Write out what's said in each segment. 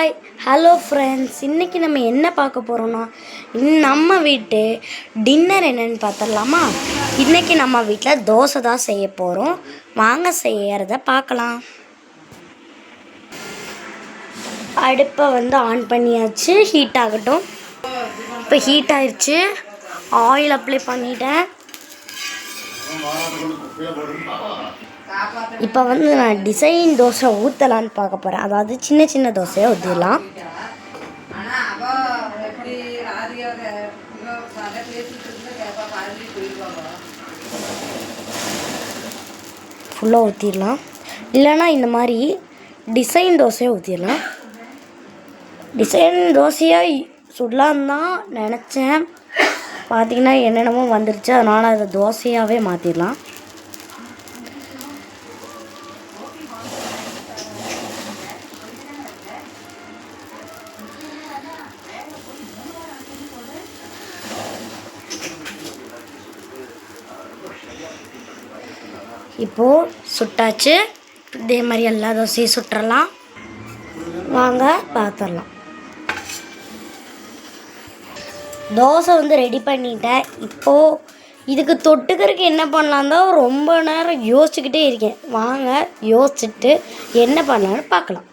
Hi hello friends, இன்றைக்கி நம்ம என்ன பார்க்க போகிறோன்னா நம்ம வீட்டு டின்னர் என்னென்னு பார்த்துடலாமா. இன்றைக்கி நம்ம வீட்டில் தோசை தான் செய்ய போகிறோம். வாங்க செய்யறத பார்க்கலாம். அடுப்பை ஆன் பண்ணியாச்சு, ஹீட் ஆகட்டும். இப்போ ஹீட் ஆயிடுச்சு, ஆயில் அப்ளை பண்ணிட்டேன். இப்போ நான் டிசைன் தோசை ஊற்றலான்னு பார்க்க போகிறேன். அதாவது சின்ன சின்ன தோசையை ஊற்றிடலாம். ஃபுல்லாக ஊற்றிடலாம், இல்லைன்னா இந்த மாதிரி டிசைன் தோசையை ஊற்றிடலாம். டிசைன் தோசையாக சுடலான்னு தான் நினச்சேன். பார்த்திங்கன்னா என்னென்னமோ வந்துருச்சு, அதனால் அதை தோசையாகவே மாற்றிடலாம். இப்போது சுட்டாச்சு. இதே மாதிரி எல்லா தோசையும் சுட்டுறலாம். வாங்க பார்த்துடலாம். தோசை ரெடி பண்ணிட்டேன். இப்போது இதுக்கு தொட்டுக்கிறதுக்கு என்ன பண்ணலாம் தான் ரொம்ப நேரம் யோசிச்சுக்கிட்டே இருக்கேன். வாங்க யோசிச்சுட்டு என்ன பண்ணலான்னு பார்க்கலாம்.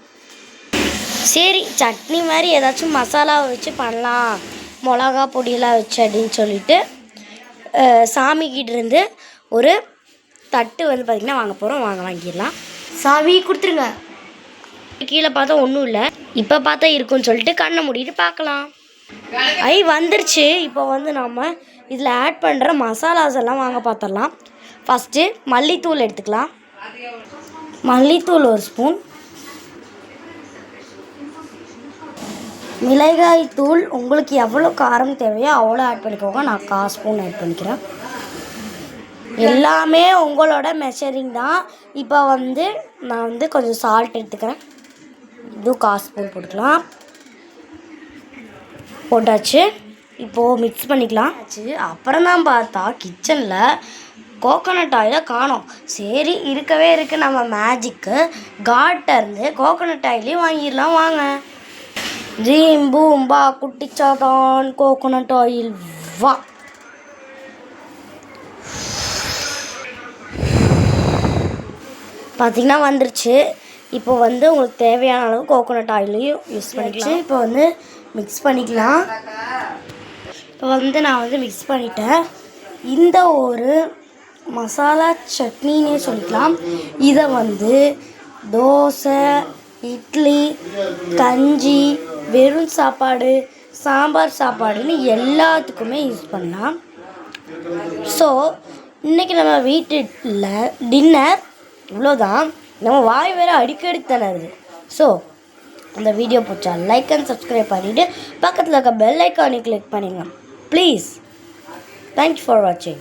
சரி, சட்னி மாதிரி ஏதாச்சும் மசாலா வச்சு பண்ணலாம், மிளகா பொடியெல்லாம் வச்சு அப்படின்னு சொல்லிட்டு சாமிக்கிட்டேருந்து ஒரு தட்டு பார்த்திங்கன்னா வாங்க போகிறோம். வாங்க வாங்கிடலாம். சாவி கொடுத்துருங்க. கீழே பார்த்தா ஒன்றும் இல்லை, இப்போ பார்த்தா இருக்குன்னு சொல்லிட்டு கண்ணை மூடிட்டு பார்க்கலாம். வந்துருச்சு. இப்போ நம்ம இதில் ஆட் பண்ணுற மசாலாஸ் எல்லாம் வாங்க பார்த்துடலாம். ஃபஸ்ட்டு மல்லித்தூள் எடுத்துக்கலாம். மல்லித்தூள் 1 ஸ்பூன், மிளகாய் தூள் உங்களுக்கு எவ்வளோ காரம் தேவையோ அவ்வளோ ஆட் பண்ணிக்கோங்க. நான் 1/4 ஸ்பூன் ஆட் பண்ணிக்கிறேன். எல்லாமே உங்களோட மெஷரிங் தான். இப்போ நான் கொஞ்சம் சால்ட் எடுத்துக்கிறேன். இதுவும் 1/4 ஸ்பூன் போட்டுக்கலாம். போட்டாச்சு. இப்போது மிக்ஸ் பண்ணிக்கலாம். அப்புறம் தான் பார்த்தா கிச்சனில் கோகோனட் ஆயிலை காணோம். சரி, இருக்கவே இருக்குது நம்ம மேஜிக்கு. காட்டிருந்து கோகோனட் ஆயிலையும் வாங்கிடலாம். வாங்க. ஜீம் பூம்பா குட்டிச்சாதான் கோகோனட் ஆயில் வா. பார்த்திங்கன்னா வந்துருச்சு. இப்போ உங்களுக்கு தேவையான அளவு கோகோனட் ஆயிலையும் யூஸ் பண்ணிக்கலாம். இப்போ மிக்ஸ் பண்ணிக்கலாம். இப்போ நான் மிக்ஸ் பண்ணிட்டேன். இந்த ஒரு மசாலா சட்னின்னே சொல்லிக்கலாம். இதை தோசை, இட்லி, கஞ்சி, வெறும் சாப்பாடு, சாம்பார் சாப்பாடுன்னு எல்லாத்துக்குமே யூஸ் பண்ணலாம். ஸோ இன்றைக்கி நம்ம வீட்டில் டின்னர் இவ்வளோதான். நம்ம வாய் வேறு அடிக்கடி தருது. ஸோ அந்த வீடியோ பிடிச்சா லைக் அண்ட் சப்ஸ்கிரைப் பண்ணிவிட்டு பக்கத்தில் இருக்க பெல் ஐக்கானை கிளிக் பண்ணிங்க ப்ளீஸ். தேங்க்யூ ஃபார் வாட்சிங்.